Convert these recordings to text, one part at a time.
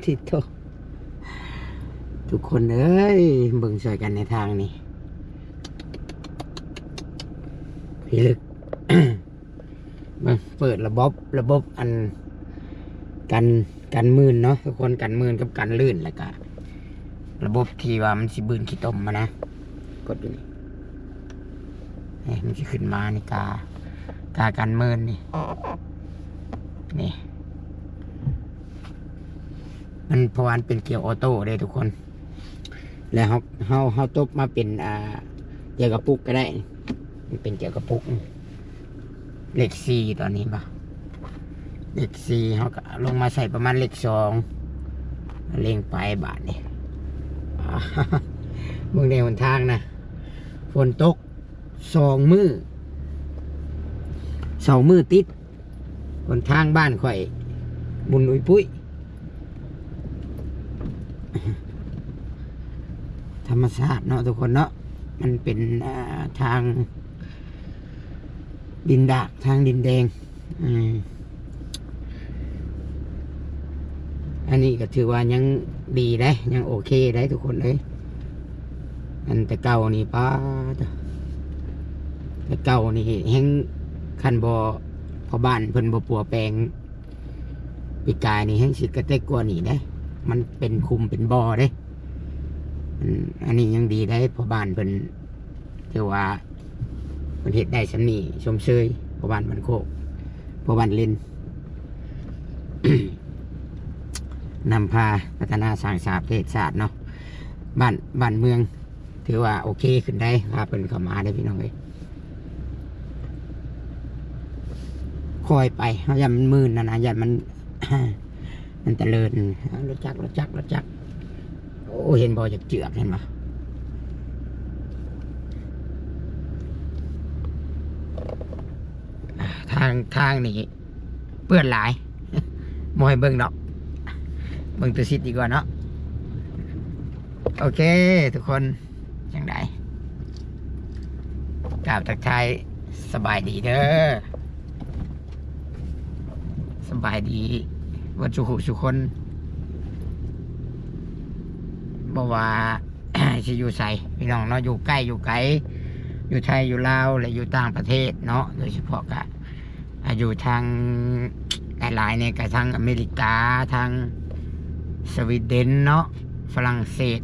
ทิศโตทุกคนเอ้ยเบิ่งช่วยกันในทางนี้พี่ลึก เปิดระบบอันกันมืนเนาะทุกคนกันมืนกับกันลื่นแล้วก็ระบบที่ว่ามันสิบืนขี้ตมมานะกดดูนี่มันจะขึ้นมานี่กากันมืนนี่มันเพราะว่าเป็นเกียร์ออโต้เลยทุกคนแล้วเขาตบมาเป็นเกียร์กระปุกก็ได้มันเป็นเกียร์กระปุกเลข4ตอนนี้ปะเลข4เขาก็ลงมาใส่ประมาณเลข2เร่งไปบาทนี่เมืองในหนทางนะฝนตก2 มือติดหนทางบ้านข่อยบุญอุยปุ้ยธรรมชาติเนาะทุกคนเนาะมันเป็นทางดินดากทางดินแดงอันนี้ก็ถือว่ายังดีได้ยังโอเคได้ทุกคนเลยอันแต่เก่านี่ป้าแต่เก่านี่แห้งคันบอพอบ้านเพิ่นบ่ปัวแปลงปีกายนี่แห้งสิกระเตกกว่านี่ได้มันเป็นคุมเป็นบ่อเด้อันนี้ยังดีได้พอบ้านเพิ่นถือว่าเพิ่นเฮ็ดได้สำนีชมเชยพอบ้านมันโคกพอบ้านเล่น นำพาพัฒนาสร้างสาประเทศชาติเนาะบ้านเมืองถือว่าโอเคขึ้นได้พาเพิ่นเข้ามาได้พี่น้องเอ้ยคอยไปเขาอย่ามันมืนนะอย่ามัน มันเจริญรถจักรโอ้เห็นบ่จากเจือกเห็นปะทางนี่เปื้อนหลายมอยเบิ่งดอกเบิ่งตัวซิดดีกว่าเนาะโอเคทุกคนจังไดกราบทักทายสบายดีเด้อสบายดีวันสุขคนบอกว่า จะอยู่ใส่พี่น้องเนาะอยู่ใกล้อยู่ไกลอยู่ไทยอยู่ลาวและอยู่ต่างประเทศเนาะโดยเฉพาะกะอยู่ทางหลายๆเนี่ยกับทางอเมริกาทางสวีเดนเนาะฝรั่งเศส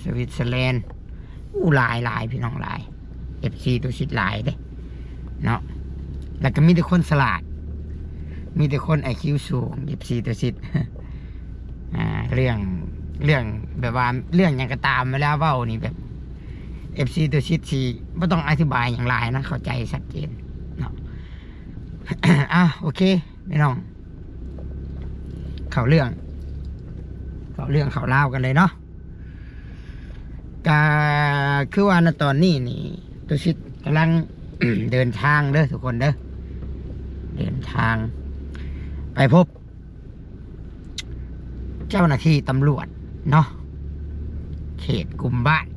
สวิตเซอร์แลนด์หลายพี่น้องหลาย FC ตัวชิดหลายเด้เนาะแล้วก็มีแต่คนสลาดมีแต่คนIQสูงFC ตัวชิด เรื่องแบบว่าเรื่องอย่างก็ตามมาแล้วเว้านี่แบบ FC ตัวชิดสิไม่ต้องอธิบายอย่างไรนะเข้าใจชัดเจนเนาะ โอเคพี่น้องเข้าเรื่องเขาเล่ากันเลยเนาะก็คือว่าณตอนนี้นี่ตัวชิดกำลัง เดินทางเด้อทุกคนเด้อเดินทางไปพบเจ้าหน้าที่ตำรวจเนาะเขตกุมบ้าน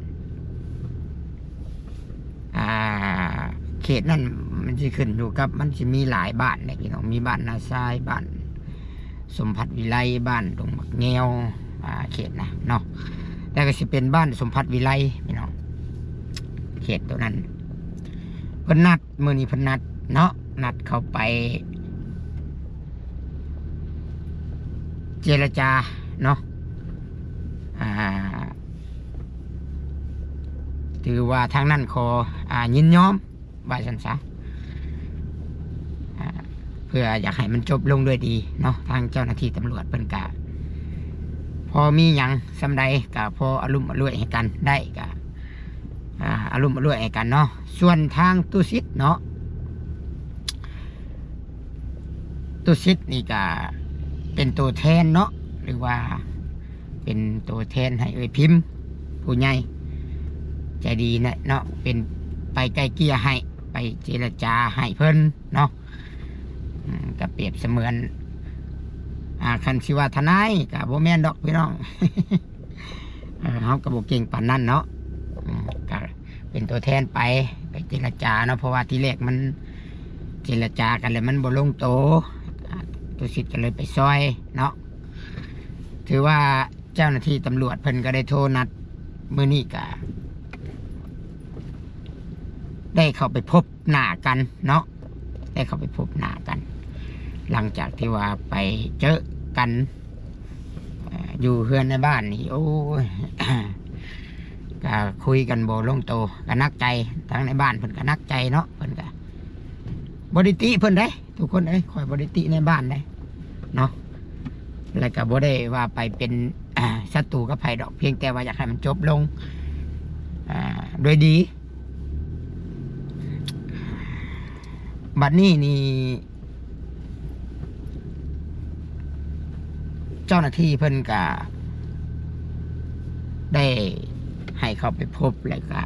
เขตนั่นมันจะขึ้นอยู่กับมันจะมีหลายบ้านเลยพี่น้องมีบ้านนาซายบ้านสมพัฒน์วิไลบ้านดงมักแงวเขตนะเนาะแต่ก็จะเป็นบ้านสมพัฒน์วิไลพี่น้องเขตตัวนั้นเพิ่นนัดมื้อนี้เพิ่นนัดเนาะนัดเข้าไปเจรจาเนาะถือว่าทางนั้นขอยินยอมว่าฉันซะเพื่ออยากให้มันจบลงด้วยดีเนาะทางเจ้าหน้าที่ตำรวจเพิ่นกะพอมีหยังสำใดกะพออารมณ์อร่วยให้กันได้กะอารมณ์อร่วยให้กันเนาะส่วนทางตุสิตเนาะตุสิตนี่กะเป็นตัวแทนเนาะหรือว่าเป็นตัวแทนให้พิมพ์ผู้ใหญ่ใจดีเนาะเป็นไปไกลเกลี่ยให้ไปเจรจาให้เพิ่นเนาะก็เปรียบเสมือนคันสิว่าทนายกับโบแมนดอกพี่น้อง เขากับโบเก่งปานนั่นเนาะก็เป็นตัวแทนไปเจรจาเนาะเพราะว่าที่แรกมันเจรจากันเลยมันบ่ลงโตตัวสิทธิ์ก็เลยไปซอยเนาะ ถือว่าเจ้าหน้าที่ตำรวจเพิ่นก็ได้โทรนัดมื้อนี้ก็ได้เข้าไปพบหน้ากันเนาะได้เข้าไปพบหน้ากัน หลังจากที่ว่าไปเจอกันอยู่เฮือนในบ้านนี่โอ้ย ก็คุยกันโบลงโตก็นักใจทั้งในบ้านเพิ่นก็นักใจเนาะเพิ่นก็บริติเพิ่นได้ทุกคนคอยบริติในบ้านได้เนาะแล้วก็บ่ได้ว่าไปเป็นศัตรูกับไผดอกเพียงแต่ว่าอยากให้มันจบลงโดยดีบัดนี้นี่เจ้าหน้าที่เพิ่นก็ได้ให้เขาไปพบแล้วก็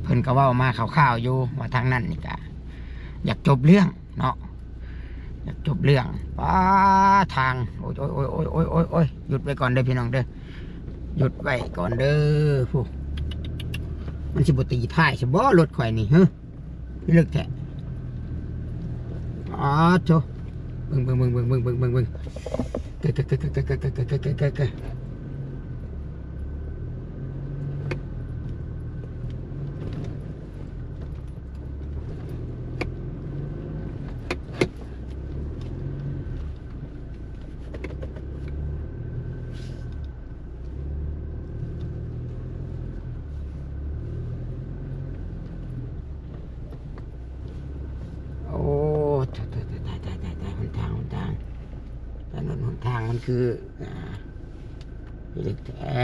เพิ่นก็เว้ามาข่าวๆอยู่ว่าทางนั้นนี่ก็อยากจบเรื่องเนาะอยากจบเรื่องป้าทางโอ้ยหยุดไว้ก่อนเด้อพี่น้องเด้อหยุดไว้ก่อนเด้อผู้มันสิบ่ตีท้ายสิบ่รถข่อยนี่เฮ้ยพี่ลึกแท้อ๋อโธ่เบิ่งเกโอ้ตายหนทางถนนหนทางมันคือพี่ลึกแท้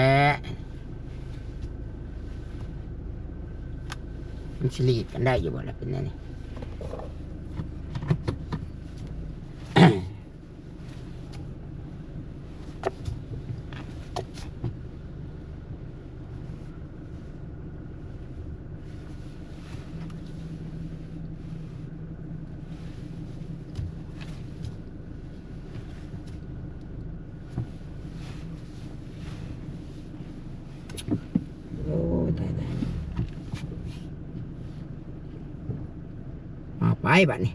มันสิรีดกันได้อยู่บ่ล่ะเป็นไงนี่ โอ้ตายเอาไปบัดนี้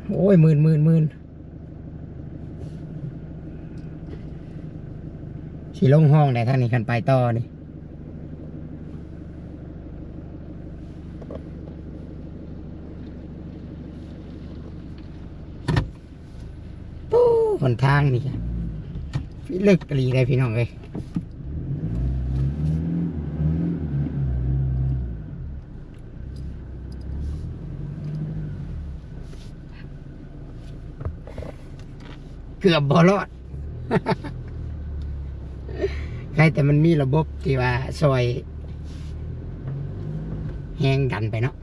โอ้ยหมื่นสิลงห้องได้ทางนี้คันไปต่อนี่ปู้หนทางนี่พี่ลึกกะลีได้พี่น้องเลยเกือบบอรอด ใครแต่มันมีระบบที่ว่าซอยแห้งดันไปเนาะ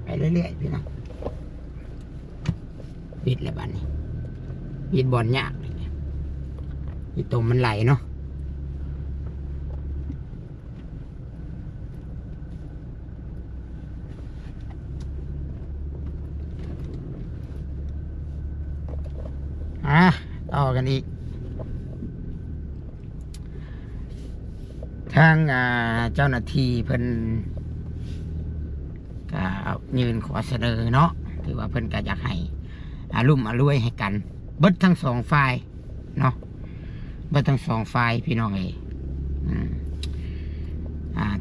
ไปเรื่อยๆพี่น้องบิดแล้วบ้านนี้บิดบอลยากบิดตรงมันไหลเนาะต่อกันอีกทางเจ้าหน้าที่เพิ่นก็ยืนขอเสนอเนาะถือว่าเพิ่นก็อยากให้รุ่มอรวยให้กันเบิดทั้งสองฝ่ายเนาะเบิดทั้งสองฝ่ายพี่น้อง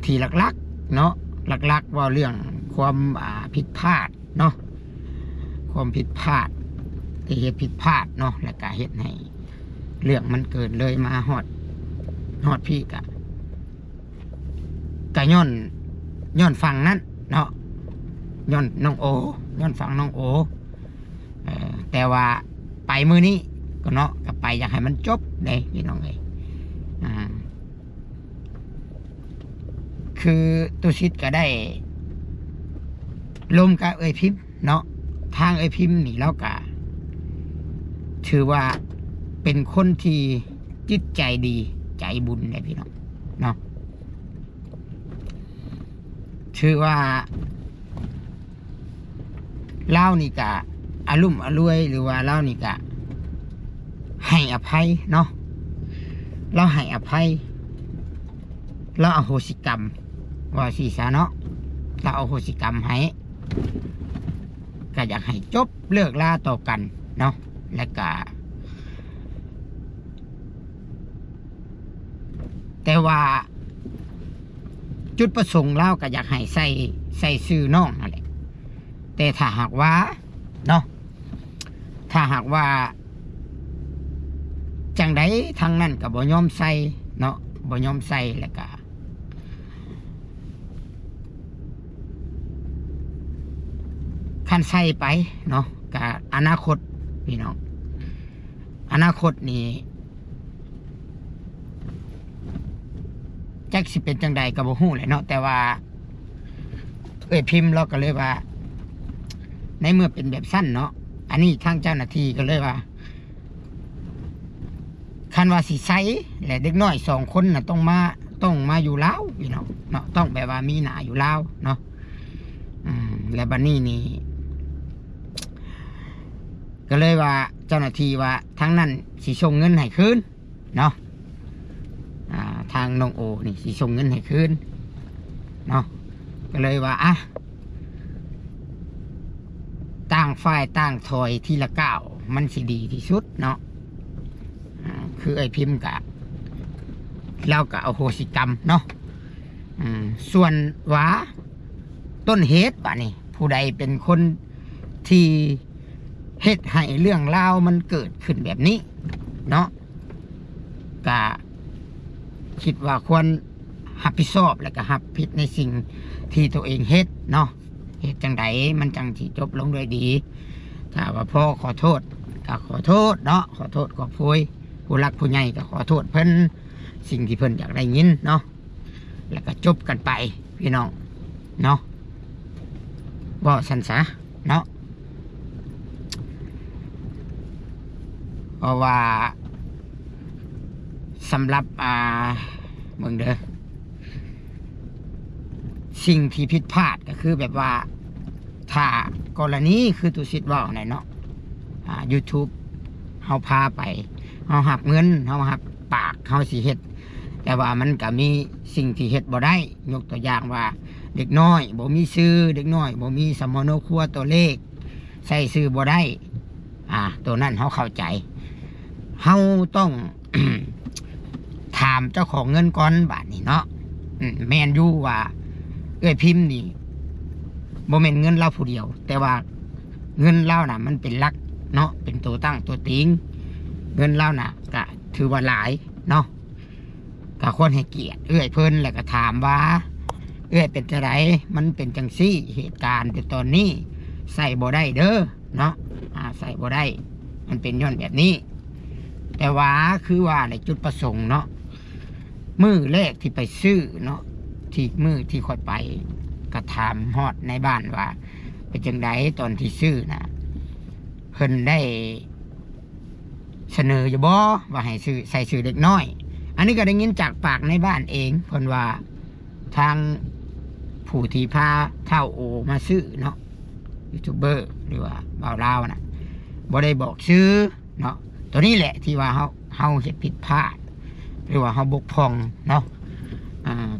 ที่หลักๆเนาะหลักๆว่าเรื่องความผิดพลาดเนาะความผิดพลาดที่เหตุผิดพลาดเนาะและก็เหตุให้เรื่องมันเกิดเลยมาฮอดพี่กะย้อนฟังนั้นเนาะย้อนน้องโอย้อนฟังน้องโอแต่ว่าไปมือนี้ก็เนาะกับไปอยากให้มันจบได้พี่น้องเลยคือตุชิตก็ได้ลมกับเอ่ยพิมพ์เนาะทางเอ่ยพิมพ์นี่แล้วก็ถือว่าเป็นคนที่จิตใจดี ใจบุญเลยพี่น้องเนาะชื่อว่าเล่านี่กะอารุ่มอรวยหรือว่าเล่านี่กะให้อภัยเนาะเราให้อภัยเราอโหสิกรรมว่าสีสาเนาะเราอโหสิกรรมให้ก็อยากให้จบเลิกลาต่อกันเนาะและก็แต่ว่าจุดประสงค์เราก็อยากให้ใส่ชื่อน้องนั่นแหละแต่ถ้าหากว่าเนาะถ้าหากว่าจังใดทางนั้นก็บ่ยอมใส่เนาะบ่ยอมใส่แล้วก็คันใส่ไปเนาะก็อนาคตพี่น้องอนาคตนี่จักสิเป็นจังใดก็บ่ฮู้แหละเนาะแต่ว่าพิมพ์เราก็เลยว่าในเมื่อเป็นแบบสั้นเนาะอันนี้ทางเจ้าหน้าที่ก็เลยว่าคันว่าสิใช้และเด็กน้อย2 คนน่ะต้องมาอยู่ลาวพี่น้องเนาะต้องแบบว่ามีหน้าอยู่ลาวเนาะและบัดนี้นี่ก็เลยว่าเจ้าหน้าที่ว่าทั้งนั้นสิส่งเงินให้คืนเนาะทางน้องโอนี่สิส่งเงินให้คืนเนาะก็เลยว่าต่างฝ่ายต่างถอยทีละก้าวมันสิดีที่สุดเนาะคือพิมพ์กะเราก็เอาโหสิกรรมเนาะส่วนว่าต้นเหตุป่ะนี่ผู้ใดเป็นคนที่เหตุให้เรื่องราวมันเกิดขึ้นแบบนี้เนาะก็คิดว่าควรรับผิดชอบและก็รับผิดในสิ่งที่ตัวเองเฮ็ดเนาะเหตุจังใดมันจังสิจบลงด้วยดีถ้าว่าพ่อขอโทษก็ขอโทษเนาะขอโทษขอโพยผู้รักผู้ใหญ่ก็ขอโทษเพิ่นสิ่งที่เพิ่นอยากได้ยินเนาะแล้วก็จบกันไปพี่น้องเนาะบ่สันซะเนาะเพราะว่าสำหรับเมืองเด้อสิ่งที่ผิดพลาดก็คือแบบว่าถ้ากรณีคือตุสิทธิ์ว่าไหนเนาะYouTube เฮาพาไปเฮาหักเงินเฮาหักปากเฮาสิเฮ็ดแต่ว่ามันก็มีสิ่งที่เฮ็ดบ่ได้ยกตัวอย่างว่าเด็กน้อยบ่มีชื่อเด็กน้อยบ่มีสมโนครัวตัวเลขใส่ชื่อบ่ได้ตัวนั้นเฮาเข้าใจเฮาต้อง ถามเจ้าของเงินก่อนบาดนี้เนาะแม่นอยู่ว่าพิมพ์นี่บ่แม่นเงินเราผู้เดียวแต่ว่าเงินเราน่ะมันเป็นหลักเนาะเป็นตัวตั้งตัวติงเงินเราน่ะก็ถือว่าหลายเนาะก็ควรให้เกียรติเพิ่นแล้วก็ถามว่าเป็นจังไดมันเป็นจังซี่เหตุการณ์แต่ตอนนี้ใส่บ่ได้เด้อเนาะใส่บ่ได้มันเป็นย้อนแบบนี้แต่ว่าคือว่าในจุดประสงค์เนาะมื้อแรกที่ไปซื้อเนาะที่มื้อที่ค่อยไปก็ถามฮอดในบ้านว่าเป็นจังไดตอนที่ซื้อน่ะเพิ่นได้เสนออยู่บ่ว่าให้ซื้อใส่ชื่อเด็กน้อยอันนี้ก็ได้ยินจากปากในบ้านเองเพิ่นว่าทางผู้ที่พาเท่าโอมาซื้อเนาะยูทูบเบอร์หรือว่าบ่าวลาวน่ะบ่ได้บอกชื่อเนาะตัวนี้แหละที่ว่าเฮาเฮ็ดผิดพลาดหรือว่าเฮาบกพร่องเนาะ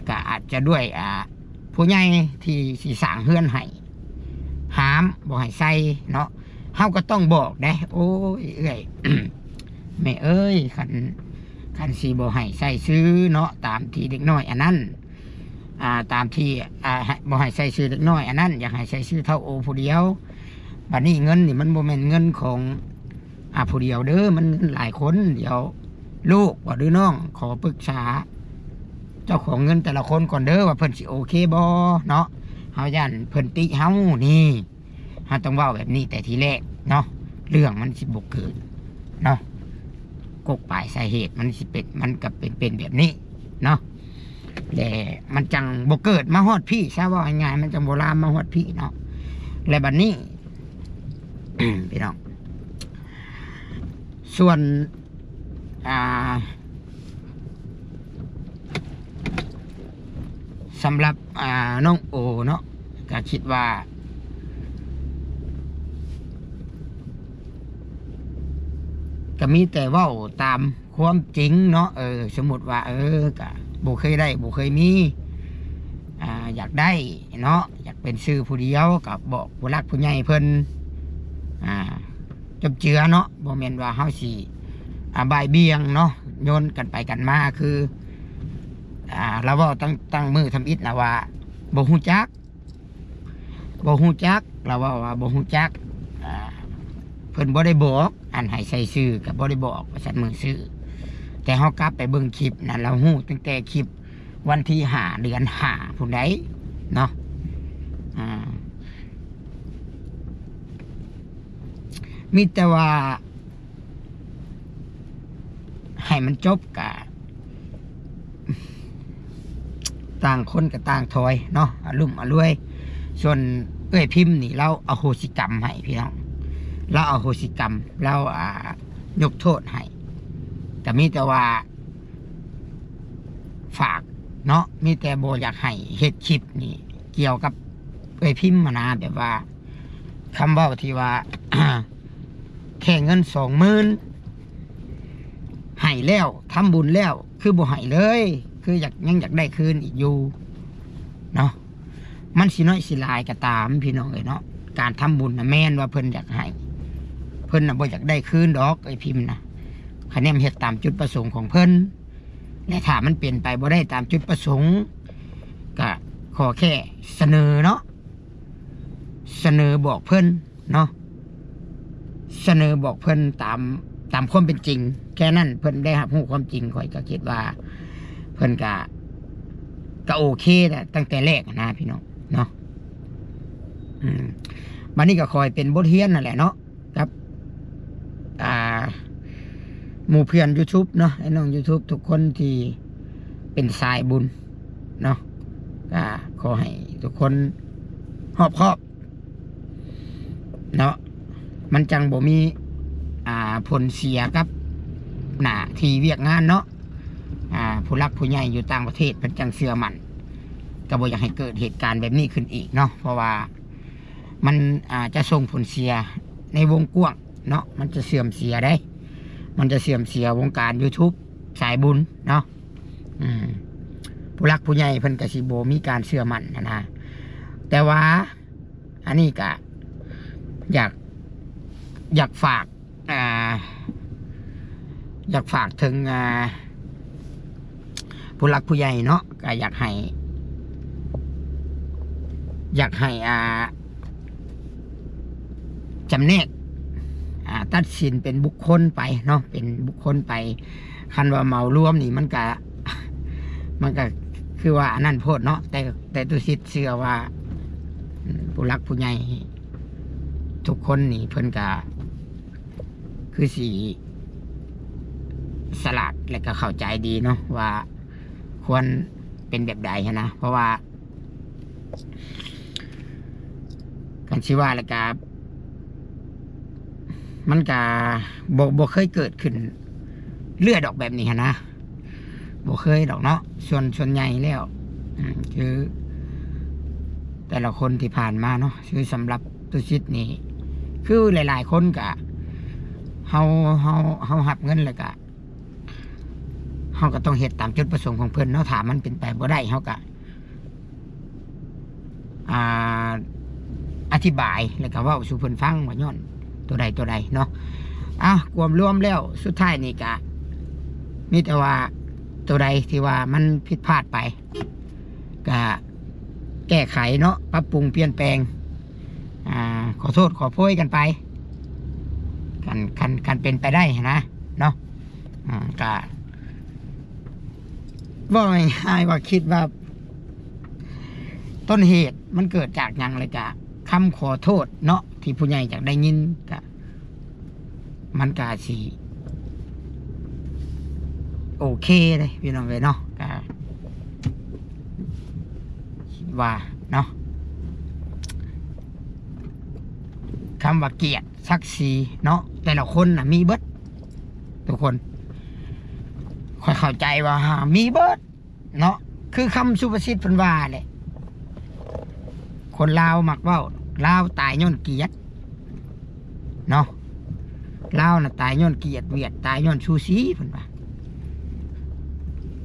ก็อาจจะด้วยผู้ใหญ่ที่สิสร้างเฮือนให้ห้ามบ่ให้ใส่เนาะเฮาก็ต้องบอกได้โอ้ยแม่เอ้ยคันสิบ่ให้ใส่ซื้อเนาะตามที่เด็กน้อยอันนั้นตามที่บ่ให้ใส่ซื้อเด็กน้อยอันนั้นอยากให้ใส่ซื้อเท่าโอผู้เดียวบัดนี้เงินนี่มันบ่แม่นเงินของผู้เดียวเด้อมันหลายคนเดี๋ยวลูกว่าหรือน้องขอปรึกษาเจ้าของเงินแต่ละคนก่อนเด้อว่าเพิ่นสิโอเคบ่เนาะเฮาย่านเพิ่นติเฮานี่เฮาต้องเว้าแบบนี้แต่ทีแรกเนาะเรื่องมันสิบ่เกิดเนาะกกปลายสาเหตุมันสิเป็นมันก็เป็นแบบนี้เนาะแต่มันจังบ่เกิดมาฮอดพี่ซะว่าง่ายๆมันจังบ่ลามมาฮอดพี่เนาะและบัดนี้ พี่น้องส่วน สำหรับน้องโอเนาะก็คิดว่าก็มีแต่เว้าตามความจริงเนาะสมมติว่าก็บ่เคยได้บ่เคยมีอยากได้เนาะอยากเป็นชื่อผู้เดียวกับบอกผู้รักผู้ใหญ่เพิ่นจบเจือเนาะบ่แม่นว่าเฮาสิบ่ายเบี่ยงเนาะโยนกันไปกันมาคือเราเว้าตั้งมือทำอิฐนะว่าบ่ฮู้จักเราว่าบ่ฮู้จักเพิ่นบ่ได้บอกอันให้ใส่ชื่อก็บ่ได้บอกว่าซั่นมือชื่อแต่เฮากลับไปเบิ่งคลิปนั่นเราฮู้ตั้งแต่คลิปวันที่5 เดือน 5ผู้ใดเนาะมีแต่ว่าให้มันจบกะต่างคนกับต่างถอยเนาะอารมณ์อรวยส่วนพิมพ์นี่เราอโหสิกรรมให้พี่น้องเราอโหสิกรรมเรายกโทษให้แต่มีแต่ว่าฝากเนาะมีแต่โบอยากให้เฮ็ดคลิปนี่เกี่ยวกับพิมพ์มานะแบบว่าคำว่าที่ว่า แค่เงิน20,000ให้แล้วทำบุญแล้วคือบ่ให้เลยคือยังอยากได้คืนอีกอยู่เนาะมันสิน้อยสิหลายก็ตามพี่น้องเนาะการทำบุญนะแม่นว่าเพิ่นอยากให้เพิ่นน่ะบ่อยากได้คืนดอกพิมพ์นะคะแนนเฮ็ดตามจุดประสงค์ของเพิ่นและถ้ามันเปลี่ยนไปบ่ได้ตามจุดประสงค์ก็ขอแค่เสนอเนาะเสนอบอกเพิ่นเนาะเสนอบอกเพิ่นตามความเป็นจริงแค่นั้นเพิ่นได้รับรู้ความจริงข่อยก็คิดว่าเพิ่นก็โอเคนะตั้งแต่แรกนะพี่น้องเนาะบัดนี้ก็คอยเป็นบทเรียนนั่นแหละเนาะครับหมู่เพื่อน YouTube เนาะไอ้น้อง YouTube ทุกคนที่เป็นสายบุญเนาะก็ขอให้ทุกคนรอบคอบเนาะมันจังบ่มีผลเสียกับหน้าที่เวียกงานเนาะผู้รักผู้ใหญ่อยู่ต่างประเทศเป็นจังเชื่อมั่นก็บ่อยากให้เกิดเหตุการณ์แบบนี้ขึ้นอีกเนาะเพราะว่ามันจะส่งผลเสียในวงกว้างเนาะมันจะเสื่อมเสียได้มันจะเสื่อมเสียวงการ YouTube สายบุญเนาะผู้รักผู้ใหญ่เพิ่นก็สิบ่มีการเชื่อมั่นนะแต่ว่าอันนี้ก็อยากฝากถึงผู้รักผู้ใหญ่เนาะก็อยากให้จำแนกตัดสินเป็นบุคคลไปเนาะเป็นบุคคลไปคันว่าเหมารวมนี่มันก็คือว่าอันนั้นโพดเนาะแต่ตุสิทธิ์เชื่อว่าผู้รักผู้ใหญ่ทุกคนนี่เพิ่นก็คือสีสลัดและก็เข้าใจดีเนาะว่าควรเป็นแบบใดนะเพราะว่ากันชิว่าแล้วก็มันก็บ่เคยเกิดขึ้นเลือดออกแบบนี้นะบ่เคยดอกเนาะส่วนใหญ่แล้วคือแต่ละคนที่ผ่านมาเนาะคือสำหรับตุชิตนี่คือหลายๆคนก็เฮาหับเงินแล้วก็เฮาก็ต้องเฮ็ดตามจุดประสงค์ของเพิ่นเนาะถ้ามันเป็นไปบ่ได้เฮาก็อธิบายแล้วก็เว้าสู่เพิ่นฟังว่าย้อนตัวใดเนาะรวมแล้วสุดท้ายนี่ก็มีแต่ว่าตัวใดที่ว่ามันผิดพลาดไปก็แก้ไขเนาะปรับปรุงเปลี่ยนแปลงขอโทษขอโพยกันไปกันเป็นไปได้นะเนาะก็ว่าง่ายๆว่าคิดว่าต้นเหตุมันเกิดจากหยังเลยกะคำขอโทษเนาะที่ผู้ใหญ่อยากได้ยินกะมันกะสิโอเคเลยพี่น้องเลยเนาะกะคิดว่าเนาะคำว่าเกียรติศักดิ์ศรีเนาะแต่ละคนมีเบิดทุกคนค่อยเข้าใจว่ามีเบิดเนาะ คือคำสุภาษิตเพิ่นว่าแหละคนลาวมักเว้าลาวตายย้อนเกียรติเนาะลาวน่ะตายย้อนเกียรติเวียดตายย้อนชูศรีเพิ่นว่า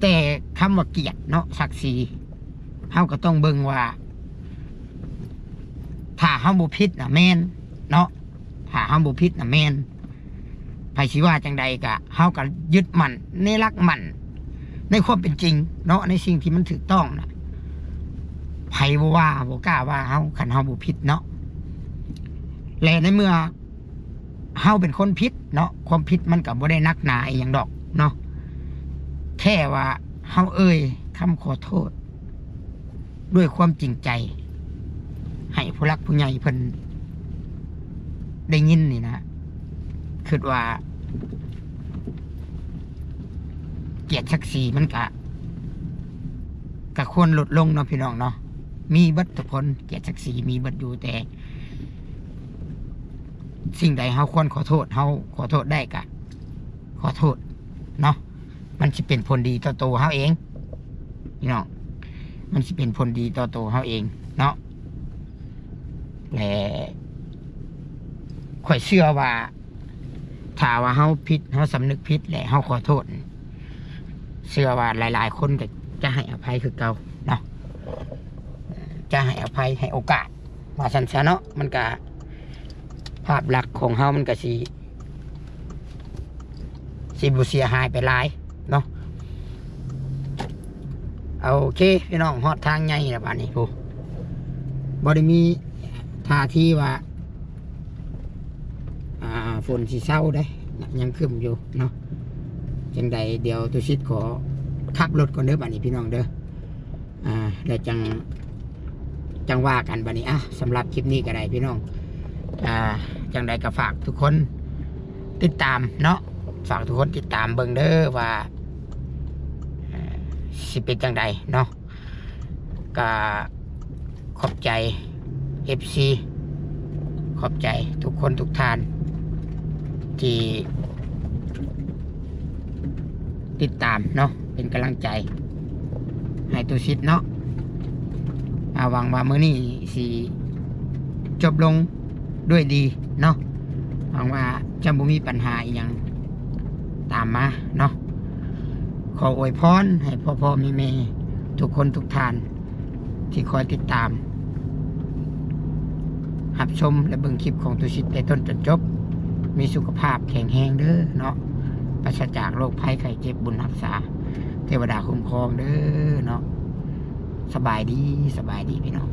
แต่คำว่าเกียรติเนาะศักดิ์ศรีเฮาก็ต้องเบิ่งว่าถ้าเฮาบ่ผิดน่ะแม่นเนาะถ้าเฮาบ่ผิดน่ะแม่นไผสิว่าจังใดก็เฮาก็ยึดมั่นในหลักมั่นในความเป็นจริงเนาะในสิ่งที่มันถูกต้องน่ะไผบ่ว่าบ่กล้าว่าเฮาคันเฮาบ่ผิดเนาะและในเมื่อเฮาเป็นคนผิดเนาะความผิดมันก็บ่ได้นักหนาอีหยังดอกเนาะแค่ว่าเฮาคำขอโทษด้วยความจริงใจให้ผู้รักผู้ใหญ่เพิ่นได้ยินนี่นะคิดว่าเกียรติศักดิ์ศรีมันก็ควรลดลงเนาะพี่น้องเนาะมีเบิดทุกคนเกียรติศักดิ์ศรีมีเบิดอยู่แต่สิ่งใดเฮาควรขอโทษเฮาขอโทษได้ก็ขอโทษเนาะมันสิเป็นผลดีต่อตัวเฮาเองพี่น้องมันสิเป็นผลดีต่อตัวเฮาเองเนาะและข่อยเชื่อว่าถ้าว่าเฮาผิดเฮาสำนึกผิดและเฮาขอโทษเชื่อว่าหลายๆคนก็จะให้อภัยคือเก่าเนาะจะให้อภัยให้โอกาสว่าซั่นซะเนาะมันก็ภาพลักษณ์ของเฮามันก็สิบ่เสียหายไปหลายเนาะโอเคพี่น้องฮอดทางใหญ่แล้วบัดนี้ผู้บ่ได้มีท่าทีว่าฝนสิเศร้าได้ยังครึ้มอยู่เนาะจังใดเดี๋ยวตุชิดขอขับรถก่อนเด้อบัดนี้พี่น้องเด้อแล้วจังว่ากันบัดนี้สำหรับคลิปนี้ก็ได้พี่น้องจังใดก็ฝากทุกคนติดตามเนาะฝากทุกคนติดตามเบิ่งเด้อว่าสิเป็นจังใดเนาะก็ขอบใจ FC ขอบใจทุกคนทุกท่านที่ติดตามเนาะเป็นกำลังใจให้ตุชิดเนาะหวังว่ามื้อนี้สิจบลงด้วยดีเนาะหวังว่าจะบ่มีปัญหาอีหยังตามมาเนาะขออวยพรให้พ่อแม่ทุกคนทุกท่านที่คอยติดตามรับชมและเบิ่งคลิปของตุชิตแต่ต้นจนจบมีสุขภาพแข็งแรงเด้อเนาะปราศจากโรคภัยไข้เจ็บบุญรักษาเทวดาคุ้มครองเด้อเนาะสบายดีพี่น้อง